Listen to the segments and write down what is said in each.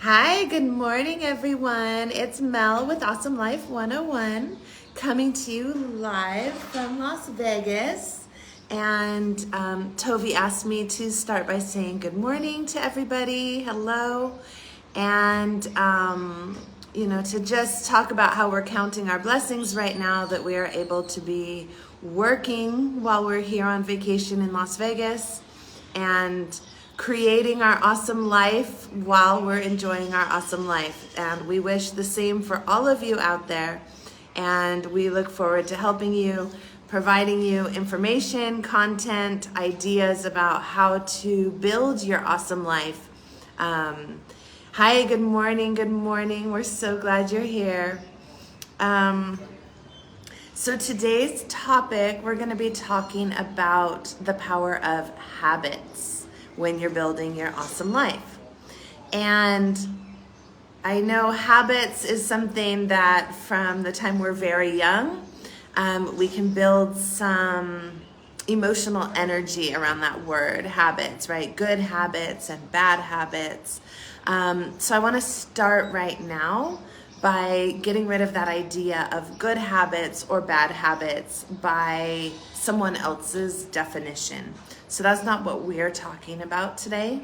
Hi, good morning, everyone. It's Mel with Awesome Life 101 coming to you live from Las Vegas. And Tovi asked me to start by saying good morning to everybody. Hello. And, to just talk about how we're counting our blessings right now that we are able to be working while we're here on vacation in Las Vegas and creating our awesome life while we're enjoying our awesome life. And we wish the same for all of you out there. And we look forward to helping you, providing you information, content, ideas about how to build your awesome life. Hi, good morning, good morning. We're so glad you're here. So today's topic, we're going to be talking about the power of habits when you're building your awesome life. And I know habits is something that from the time we're very young, we can build some emotional energy around that word, habits, right? Good habits and bad habits. So I want to start right now by getting rid of that idea of good habits or bad habits by someone else's definition. So that's not what we're talking about today.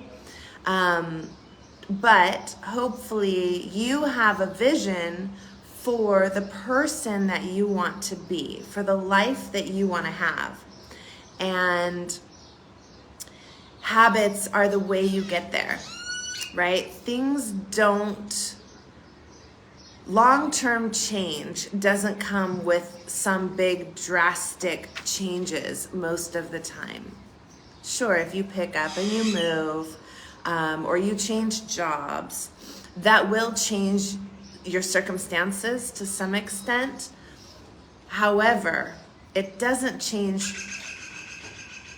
But hopefully you have a vision for the person that you want to be, for the life that you want to have. And habits are the way you get there, right? Long-term change doesn't come with some big drastic changes most of the time. Sure, if you pick up and you move, or you change jobs, that will change your circumstances to some extent. However, it doesn't change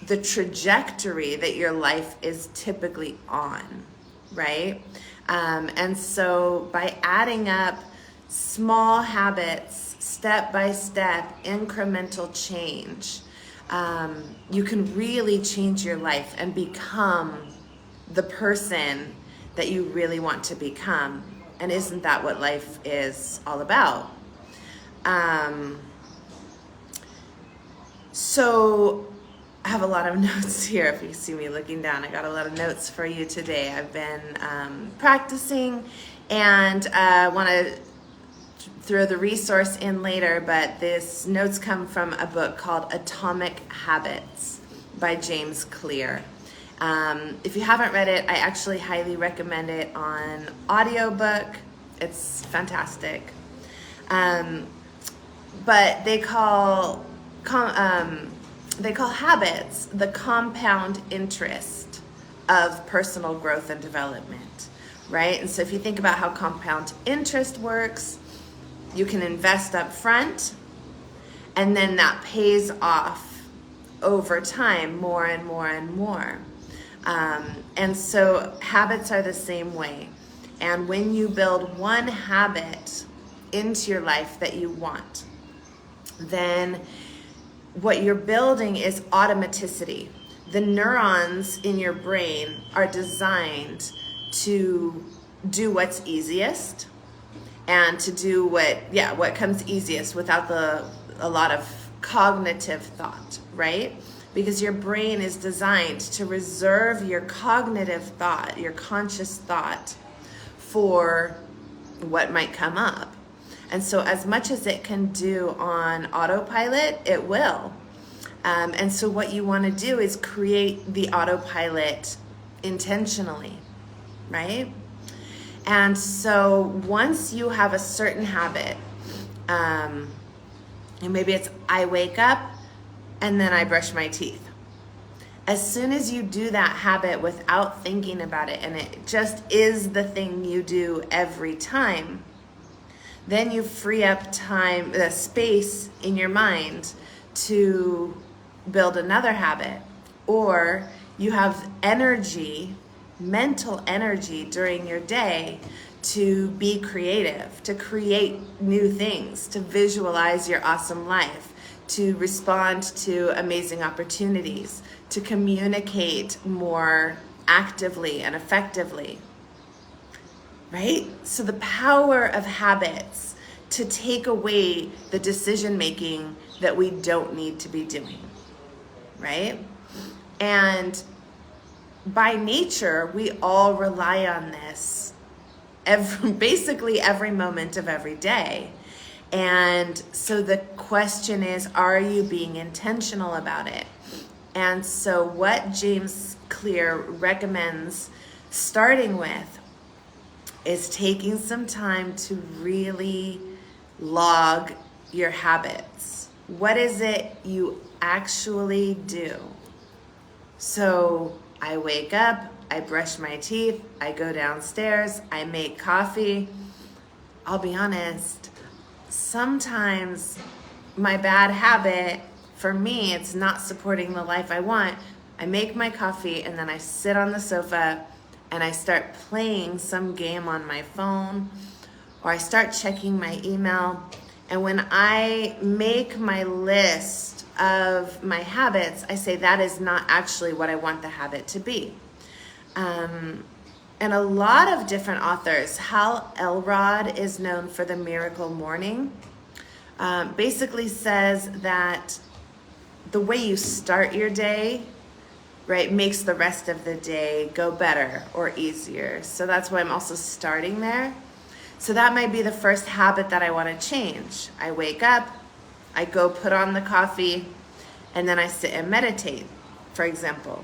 the trajectory that your life is typically on, right? And so by adding up small habits, step-by-step, incremental change, you can really change your life and become the person that you really want to become. And isn't that what life is all about? So I have a lot of notes here. If you see me looking down, I got a lot of notes for you today. I've been practicing and want to throw the resource in later, but this notes come from a book called Atomic Habits by James Clear. If you haven't read it, I actually highly recommend it on audiobook. It's fantastic. But they call habits the compound interest of personal growth and development, right? And so if you think about how compound interest works, you can invest up front, and then that pays off over time more and more and more. And so habits are the same way. And when you build one habit into your life that you want, then what you're building is automaticity. The neurons in your brain are designed to do what's easiest and to do what comes easiest without a lot of cognitive thought, right? Because your brain is designed to reserve your cognitive thought, your conscious thought, for what might come up. And so as much as it can do on autopilot, it will. And so what you want to do is create the autopilot intentionally, right? And so once you have a certain habit, and maybe it's I wake up and then I brush my teeth. As soon as you do that habit without thinking about it, and it just is the thing you do every time, then you free up time, the space in your mind to build another habit. Or you have energy, mental energy during your day to be creative, to create new things, to visualize your awesome life, to respond to amazing opportunities, to communicate more actively and effectively. right? So the power of habits to take away the decision making that we don't need to be doing, right? And by nature, we all rely on this basically every moment of every day. And so the question is, are you being intentional about it? And so what James Clear recommends starting with is taking some time to really log your habits. What is it you actually do? So I wake up, I brush my teeth, I go downstairs, I make coffee. I'll be honest, sometimes my bad habit, for me, it's not supporting the life I want. I make my coffee and then I sit on the sofa and I start playing some game on my phone, or I start checking my email. And when I make my list of my habits, I say that is not actually what I want the habit to be. And a lot of different authors, Hal Elrod is known for the Miracle Morning, basically says that the way you start your day, right, makes the rest of the day go better or easier. So that's why I'm also starting there. So that might be the first habit that I want to change. I wake up, I go put on the coffee, and then I sit and meditate, for example.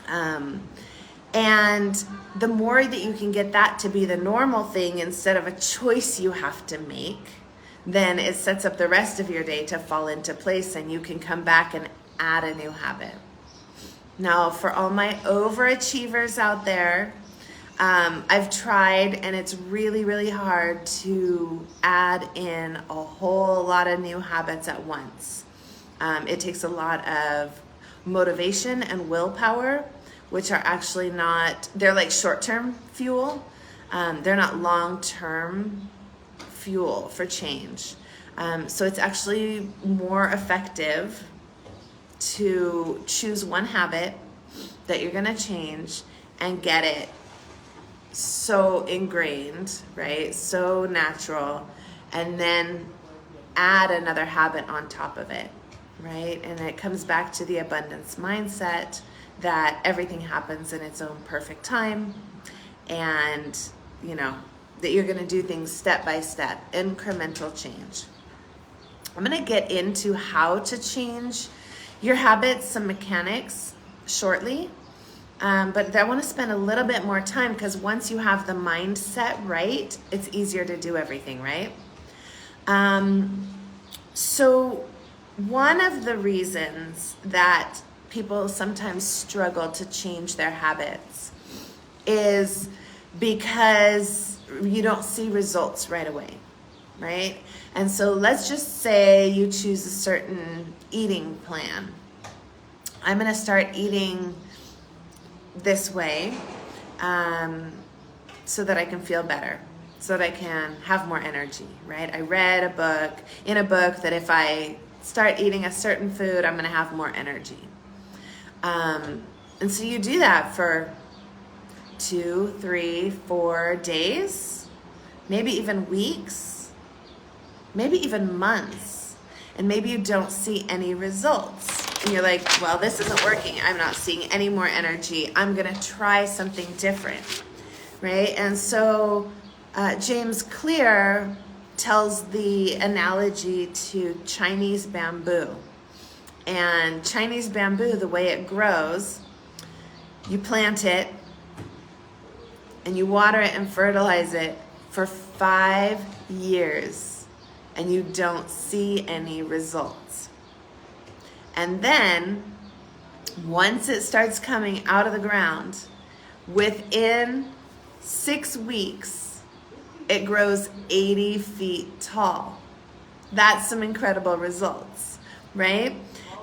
And the more that you can get that to be the normal thing instead of a choice you have to make, then it sets up the rest of your day to fall into place, and you can come back and add a new habit. Now, for all my overachievers out there, I've tried, and it's really, really hard to add in a whole lot of new habits at once. It takes a lot of motivation and willpower, which are actually not, they're like short-term fuel. They're not long-term fuel for change. So it's actually more effective to choose one habit that you're going to change and get it so ingrained, right? So natural, and then add another habit on top of it, right? And it comes back to the abundance mindset that everything happens in its own perfect time, and that you're going to do things step by step, incremental change. I'm going to get into how to change your habits, some mechanics shortly, but I want to spend a little bit more time, because once you have the mindset right, it's easier to do everything, right? So one of the reasons that people sometimes struggle to change their habits is because you don't see results right away, right? And so let's just say you choose a certain eating plan. I'm going to start eating this way so that I can feel better, so that I can have more energy, right? I read in a book that if I start eating a certain food, I'm going to have more energy. And so you do that for 2, 3, 4 days, maybe even weeks, maybe even months, and maybe you don't see any results. And you're like, well, this isn't working. I'm not seeing any more energy. I'm going to try something different, right? And so James Clear tells the analogy to Chinese bamboo. And Chinese bamboo, the way it grows, you plant it and you water it and fertilize it for 5 years, and you don't see any results. And then once it starts coming out of the ground, within 6 weeks, it grows 80 feet tall. That's some incredible results, right?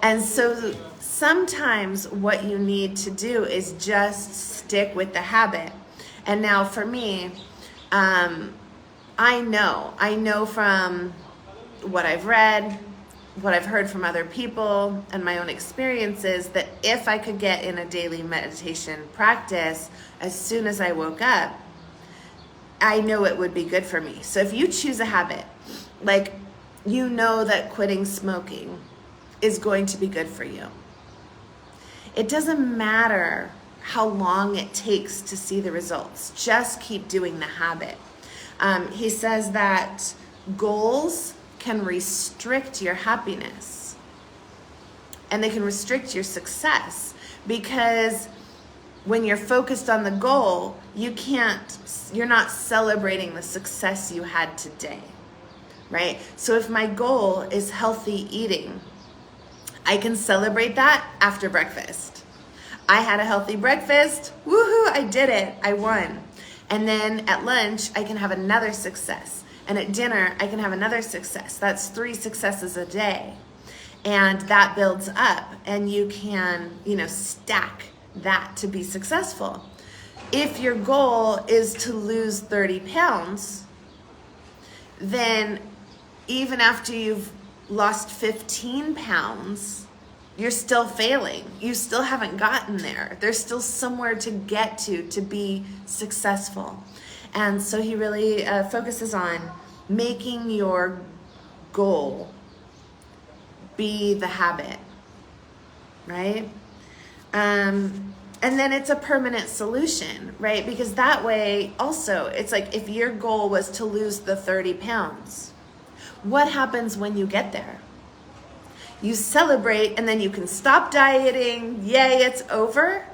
And so sometimes what you need to do is just stick with the habit. And now for me, I know from what I've read, what I've heard from other people, and my own experiences, that if I could get in a daily meditation practice as soon as I woke up, I know it would be good for me. So if you choose a habit, like you know that quitting smoking is going to be good for you, it doesn't matter how long it takes to see the results. Just keep doing the habit. He says that goals can restrict your happiness and they can restrict your success, because when you're focused on the goal, you're not celebrating the success you had today, right? So if my goal is healthy eating, I can celebrate that after breakfast. I had a healthy breakfast. Woohoo, I did it. I won. And then at lunch, I can have another success. And at dinner, I can have another success. That's 3 successes a day. And that builds up, and you can, stack that to be successful. If your goal is to lose 30 pounds, then even after you've lost 15 pounds, you're still failing. You still haven't gotten there. There's still somewhere to get to be successful. And so he really focuses on making your goal be the habit, right? And then it's a permanent solution, right? Because that way also, it's like if your goal was to lose the 30 pounds, what happens when you get there? You celebrate, and then you can stop dieting. Yay, it's over.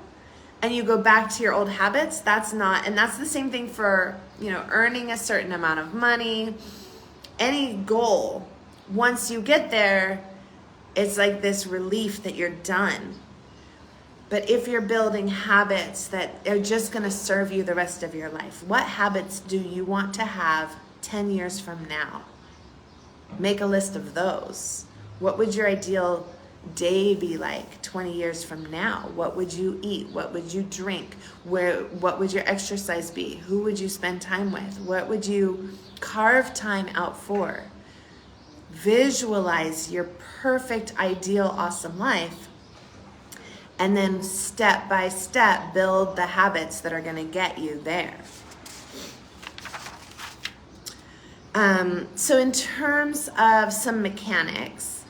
And you go back to your old habits. And that's the same thing for, earning a certain amount of money. Any goal, once you get there, it's like this relief that you're done. But if you're building habits that are just going to serve you the rest of your life, what habits do you want to have 10 years from now? Make a list of those. What would your ideal day be like 20 years from now? What would you eat? What would you drink? What would your exercise be? Who would you spend time with? What would you carve time out for? Visualize your perfect, ideal, awesome life. And then step by step, build the habits that are going to get you there. So in terms of some mechanics,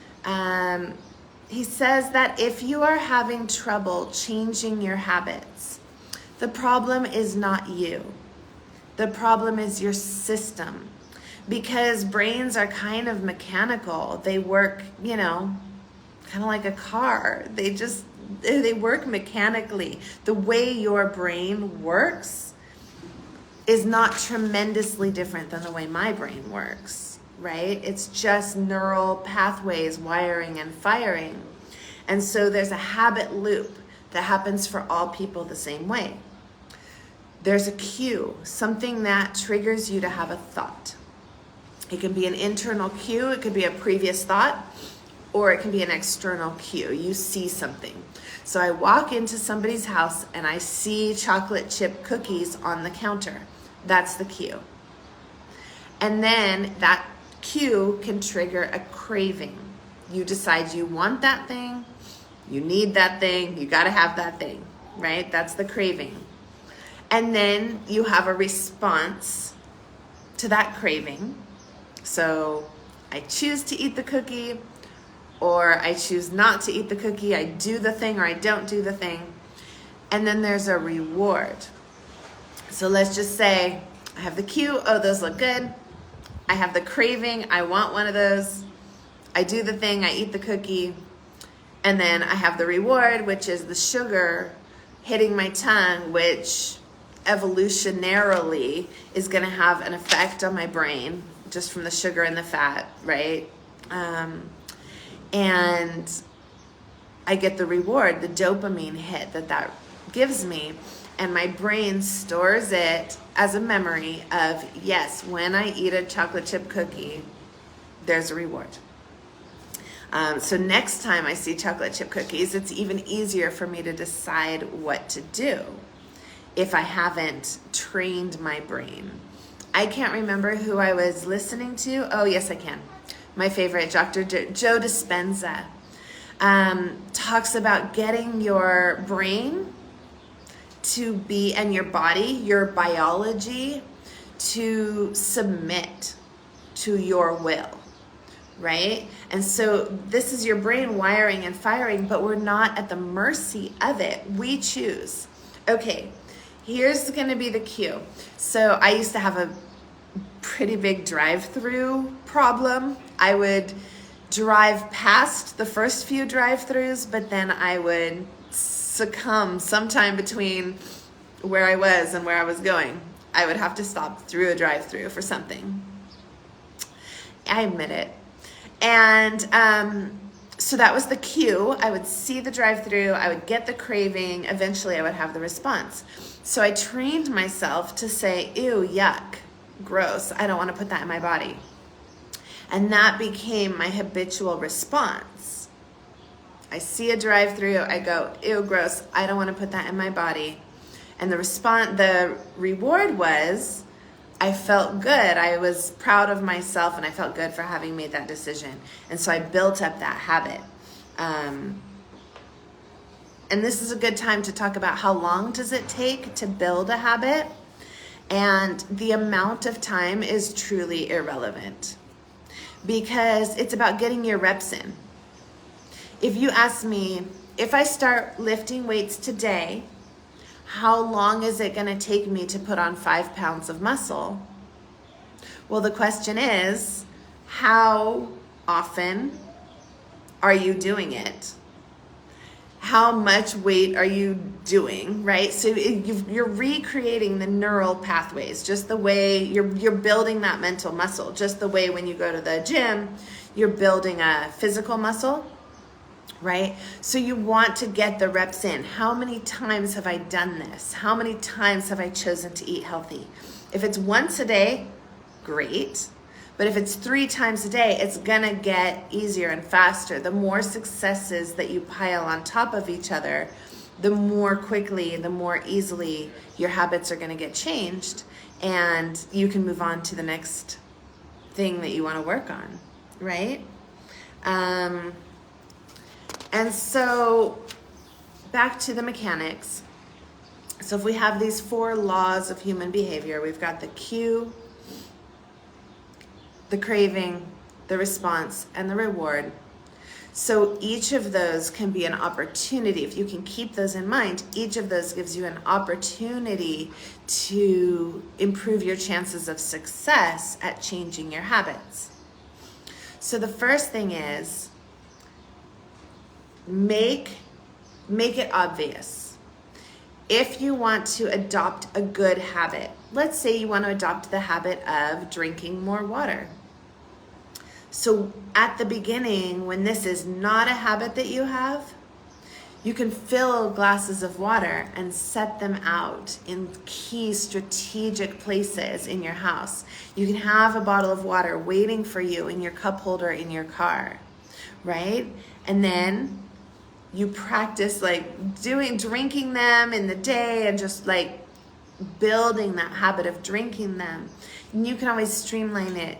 he says that if you are having trouble changing your habits, the problem is not you. The problem is your system. Because brains are kind of mechanical. They work, kind of like a car. They work mechanically. The way your brain works is not tremendously different than the way my brain works, right? It's just neural pathways, wiring and firing. And so there's a habit loop that happens for all people the same way. There's a cue, something that triggers you to have a thought. It can be an internal cue, it could be a previous thought, or it can be an external cue. You see something. So I walk into somebody's house and I see chocolate chip cookies on the counter. That's the cue. And then that cue can trigger a craving. You decide you want that thing, you need that thing, you gotta have that thing, right? That's the craving. And then you have a response to that craving. So I choose to eat the cookie, or I choose not to eat the cookie. I do the thing or I don't do the thing. And then there's a reward. So let's just say I have the cue. Oh, those look good. I have the craving. I want one of those. I do the thing. I eat the cookie. And then I have the reward, which is the sugar hitting my tongue, which evolutionarily is going to have an effect on my brain just from the sugar and the fat, right? And I get the reward, the dopamine hit that gives me, and my brain stores it as a memory of, yes, when I eat a chocolate chip cookie, there's a reward. So next time I see chocolate chip cookies, it's even easier for me to decide what to do if I haven't trained my brain. I can't remember who I was listening to. Oh, yes, I can. My favorite, Dr. Joe Dispenza, talks about getting your brain to be, and your body, your biology, to submit to your will, right? And so this is your brain wiring and firing, but we're not at the mercy of it. We choose. Okay, here's going to be the cue. So I used to have a pretty big drive-through problem. I would drive past the first few drive-throughs, but then I would succumb sometime between where I was and where I was going. I would have to stop through a drive-through for something. I admit it. And so that was the cue. I would see the drive-through, I would get the craving, eventually I would have the response. So I trained myself to say, ew, yuck, gross, I don't want to put that in my body. And that became my habitual response. I see a drive-through, I go, ew, gross, I don't want to put that in my body. And the reward was, I felt good. I was proud of myself and I felt good for having made that decision. And so I built up that habit. And this is a good time to talk about how long does it take to build a habit? And the amount of time is truly irrelevant because it's about getting your reps in. If you ask me, if I start lifting weights today, how long is it going to take me to put on 5 pounds of muscle? Well, the question is, how often are you doing it? How much weight are you doing, right? So you're recreating the neural pathways, just the way you're building that mental muscle, just the way when you go to the gym, you're building a physical muscle, right? So you want to get the reps in. How many times have I done this? How many times have I chosen to eat healthy? If it's once a day, great. But if it's 3 times a day, it's gonna get easier and faster. The more successes that you pile on top of each other, the more quickly, the more easily your habits are gonna get changed and you can move on to the next thing that you wanna work on, right? And so back to the mechanics. So if we have these 4 laws of human behavior, we've got the cue, the craving, the response, and the reward. So each of those can be an opportunity. If you can keep those in mind, each of those gives you an opportunity to improve your chances of success at changing your habits. So the first thing is, make it obvious. If you want to adopt a good habit, let's say you want to adopt the habit of drinking more water. So at the beginning, when this is not a habit that you have, you can fill glasses of water and set them out in key strategic places in your house. You can have a bottle of water waiting for you in your cup holder in your car, right? And then you practice drinking them in the day and just building that habit of drinking them. And you can always streamline it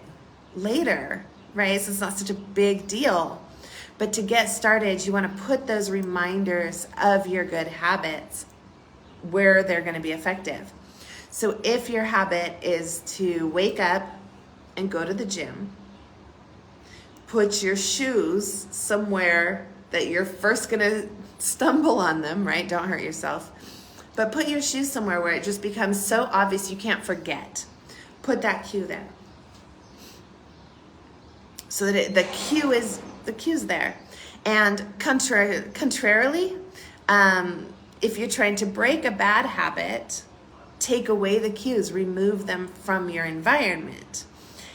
later, right? So it's not such a big deal. But to get started, you want to put those reminders of your good habits where they're going to be effective. So if your habit is to wake up and go to the gym, put your shoes somewhere that you're first going to stumble on them, right? Don't hurt yourself. But put your shoes somewhere where it just becomes so obvious you can't forget. Put that cue there. So that the cue's there. And contrarily, if you're trying to break a bad habit, take away the cues, remove them from your environment.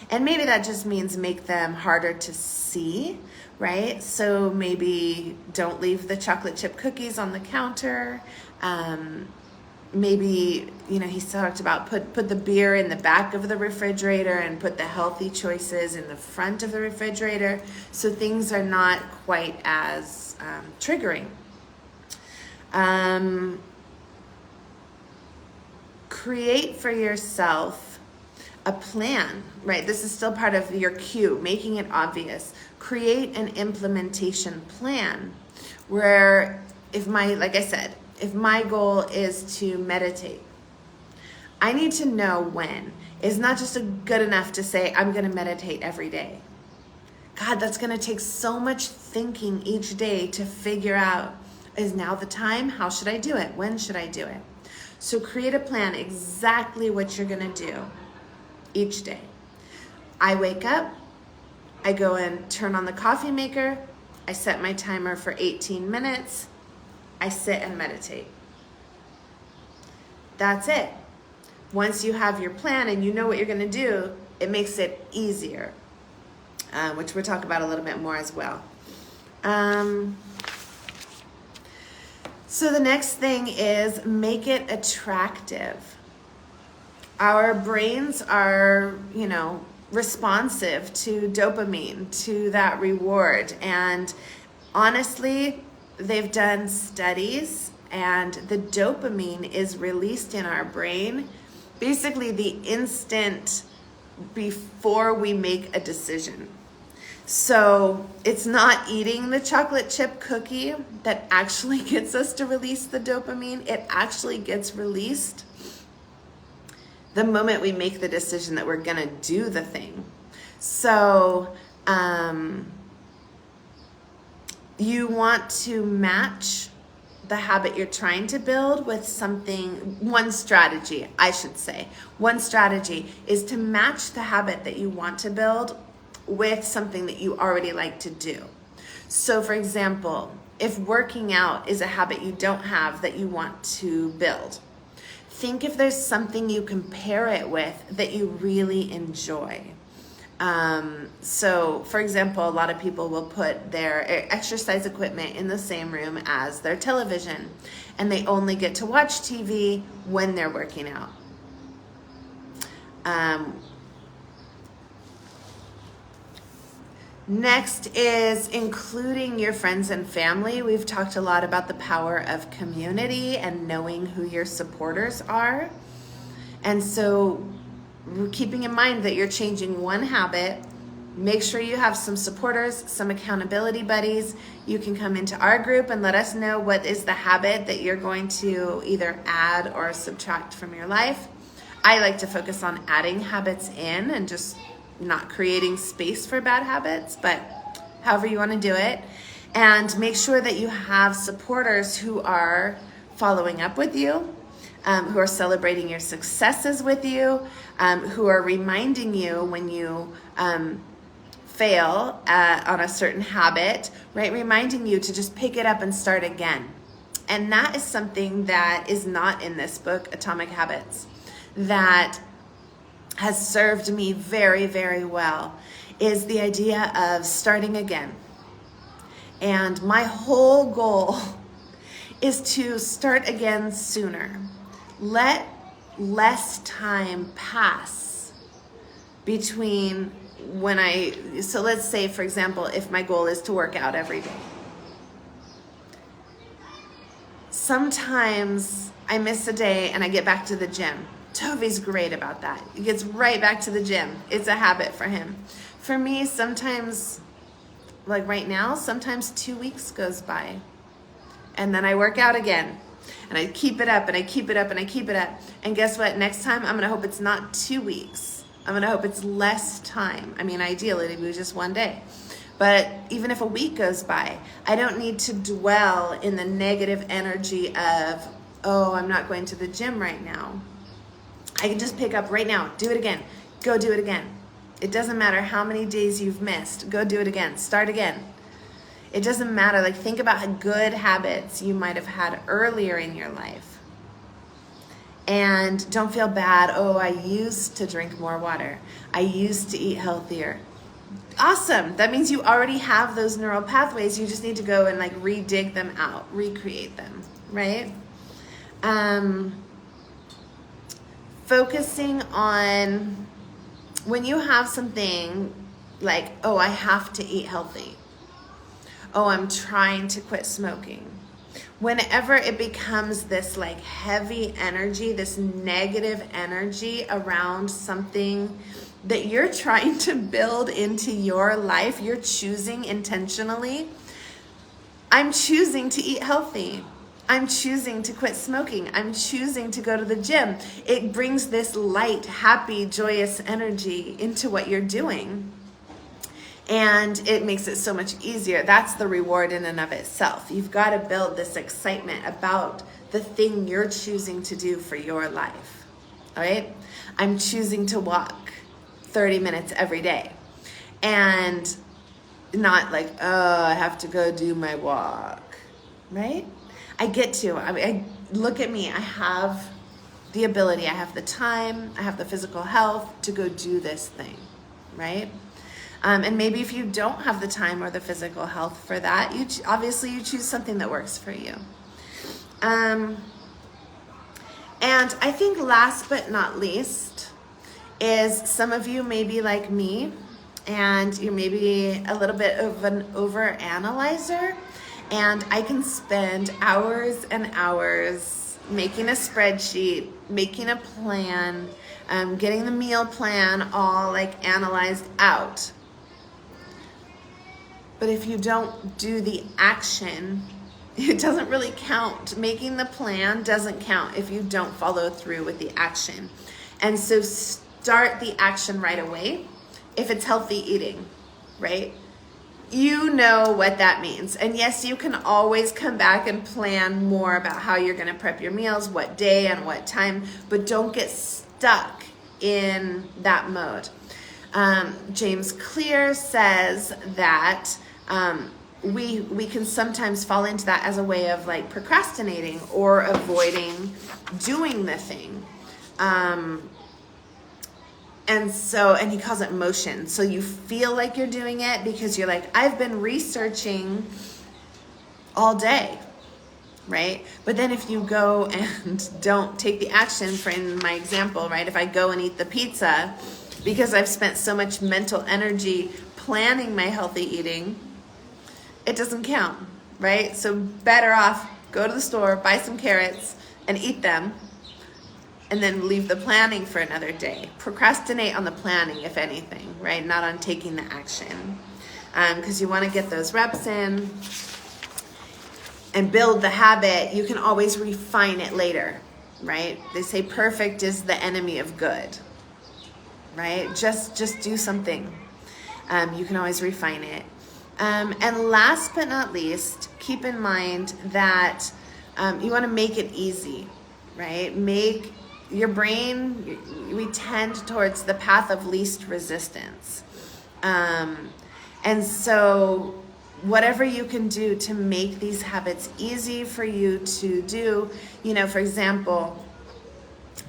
And maybe that just means make them harder to see, right? So maybe don't leave the chocolate chip cookies on the counter. Maybe, he talked about put the beer in the back of the refrigerator and put the healthy choices in the front of the refrigerator so things are not quite as triggering. Create for yourself a plan, right? This is still part of your cue, making it obvious. Create an implementation plan where if my goal is to meditate, I need to know when. is not just good enough to say, I'm going to meditate every day. God, that's going to take so much thinking each day to figure out, is now the time? How should I do it? When should I do it? So create a plan, exactly what you're going to do each day. I wake up, I go and turn on the coffee maker, I set my timer for 18 minutes, I sit and meditate. That's it. Once you have your plan and you know what you're going to do, it makes it easier, which we'll talk about a little bit more as well. So the next thing is make it attractive. Our brains are, responsive to dopamine, to that reward. And honestly, they've done studies, and the dopamine is released in our brain basically the instant before we make a decision. So it's not eating the chocolate chip cookie that actually gets us to release the dopamine. It actually gets released the moment we make the decision that we're gonna do the thing. So you want to match the habit you're trying to build with one strategy is to match the habit that you want to build with something that you already like to do. So for example, if working out is a habit you don't have that you want to build, think if there's something you can pair it with that you really enjoy. So for example, a lot of people will put their exercise equipment in the same room as their television, and they only get to watch TV when they're working out. Next is including your friends and family. We've talked a lot about the power of community and knowing who your supporters are. And so keeping in mind that you're changing one habit, make sure you have some supporters, some accountability buddies. You can come into our group and let us know what is the habit that you're going to either add or subtract from your life. I like to focus on adding habits in and just not creating space for bad habits, but however you want to do it. And make sure that you have supporters who are following up with you, who are celebrating your successes with you, who are reminding you when you fail on a certain habit, right? Reminding you to just pick it up and start again. And that is something that is not in this book, Atomic Habits, that has served me very, very well, is the idea of starting again. And my whole goal is to start again sooner. Let less time pass between so let's say, for example, if my goal is to work out every day. Sometimes I miss a day and I get back to the gym. Tovi's great about that. He gets right back to the gym. It's a habit for him. For me, sometimes, like right now, sometimes 2 weeks goes by. And then I work out again. And I keep it up and I keep it up and I keep it up. And guess what? Next time, I'm going to hope it's not 2 weeks. I'm going to hope it's less time. I mean, ideally, it'd be just one day. But even if a week goes by, I don't need to dwell in the negative energy of, oh, I'm not going to the gym right now. I can just pick up right now, do it again, go do it again. It doesn't matter how many days you've missed, go do it again, start again. It doesn't matter, like think about good habits you might have had earlier in your life. And don't feel bad, oh, I used to drink more water. I used to eat healthier. Awesome, that means you already have those neural pathways, you just need to go and like redig them out, recreate them, right? Focusing on when you have something like, oh, I have to eat healthy. Oh, I'm trying to quit smoking. Whenever it becomes this like heavy energy, this negative energy around something that you're trying to build into your life, you're choosing intentionally, I'm choosing to eat healthy. I'm choosing to quit smoking. I'm choosing to go to the gym. It brings this light, happy, joyous energy into what you're doing. And it makes it so much easier. That's the reward in and of itself. You've got to build this excitement about the thing you're choosing to do for your life. All right? I'm choosing to walk 30 minutes every day. And not like, oh, I have to go do my walk. Right? I get to. Look at me. I have the ability. I have the time. I have the physical health to go do this thing. Right? And maybe if you don't have the time or the physical health for that, obviously you choose something that works for you. And I think last but not least is some of you may be like me and you may be a little bit of an overanalyzer, and I can spend hours and hours making a spreadsheet, making a plan, getting the meal plan all like analyzed out. But if you don't do the action, it doesn't really count. Making the plan doesn't count if you don't follow through with the action. And so start the action right away if it's healthy eating, right? You know what that means. And yes, you can always come back and plan more about how you're going to prep your meals, what day and what time, but don't get stuck in that mode. James Clear says that we can sometimes fall into that as a way of like procrastinating or avoiding doing the thing. And he calls it motion. So you feel like you're doing it because you're like, I've been researching all day, right? But then if you go and don't take the action, for in my example, right? If I go and eat the pizza because I've spent so much mental energy planning my healthy eating, it doesn't count, right? So better off go to the store, buy some carrots and eat them, and then leave the planning for another day. Procrastinate on the planning, if anything, right? Not on taking the action. Because you want to get those reps in and build the habit. You can always refine it later, right? They say perfect is the enemy of good, right? Just do something. You can always refine it. And last but not least, keep in mind that you want to make it easy, right? Make your brain, we tend towards the path of least resistance. And so whatever you can do to make these habits easy for you to do, for example,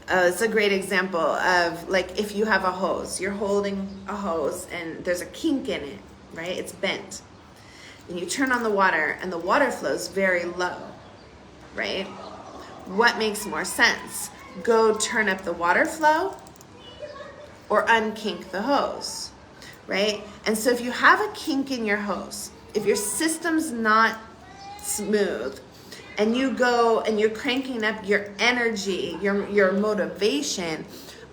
it's a great example of like if you have a hose, you're holding a hose and there's a kink in it, right? It's bent. And you turn on the water and the water flows very low, right? What makes more sense? Go turn up the water flow or unkink the hose, right? And so if you have a kink in your hose, if your system's not smooth and you go and you're cranking up your energy, your motivation,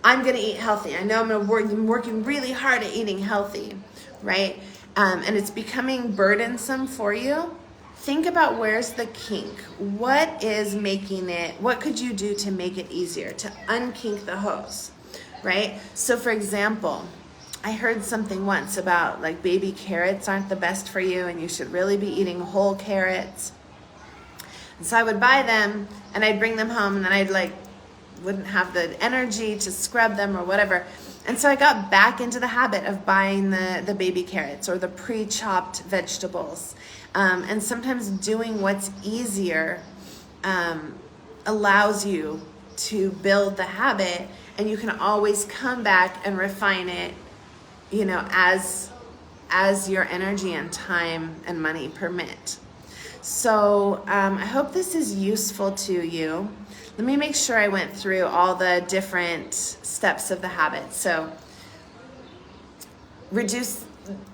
I'm going to eat healthy. I know I'm working really hard at eating healthy, right? And it's becoming burdensome for you. Think about where's the kink. What is making it, what could you do to make it easier, to unkink the hose, right? So for example, I heard something once about like baby carrots aren't the best for you and you should really be eating whole carrots. And so I would buy them and I'd bring them home and then I'd wouldn't have the energy to scrub them or whatever. And so I got back into the habit of buying the baby carrots or the pre-chopped vegetables. And sometimes doing what's easier allows you to build the habit, and you can always come back and refine it, as your energy and time and money permit. So I hope this is useful to you. Let me make sure I went through all the different steps of the habit. So reduce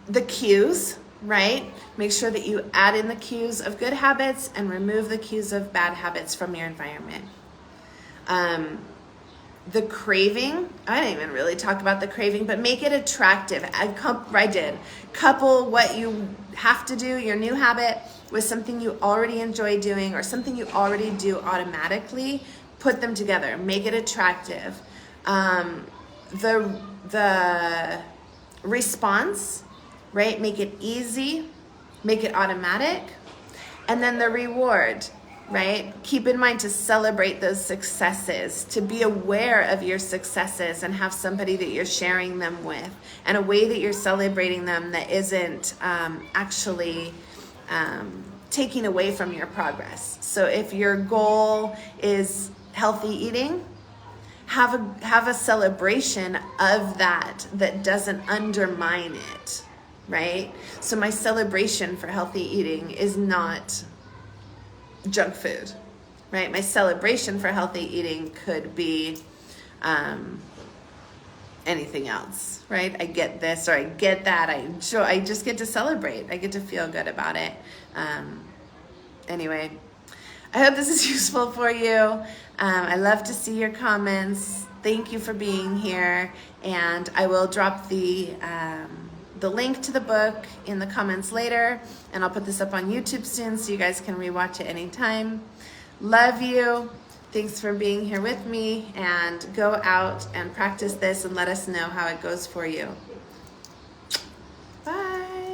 the cues, right? Make sure that you add in the cues of good habits and remove the cues of bad habits from your environment. The craving, I didn't even really talk about the craving, but make it attractive. I did. Couple what you have to do, your new habit, with something you already enjoy doing or something you already do automatically, put them together, make it attractive. The response, right? Make it easy, make it automatic. And then the reward, right? Keep in mind to celebrate those successes, to be aware of your successes and have somebody that you're sharing them with, and a way that you're celebrating them that isn't actually taking away from your progress. So if your goal is healthy eating, have a celebration of that doesn't undermine it, right? So my celebration for healthy eating is not junk food, right? My celebration for healthy eating could be anything else, right? I get this or I get that. I just get to celebrate. I get to feel good about it. Anyway, I hope this is useful for you. I love to see your comments. Thank you for being here. And I will drop the link to the book in the comments later. And I'll put this up on YouTube soon so you guys can rewatch it anytime. Love you. Thanks for being here with me. And go out and practice this and let us know how it goes for you.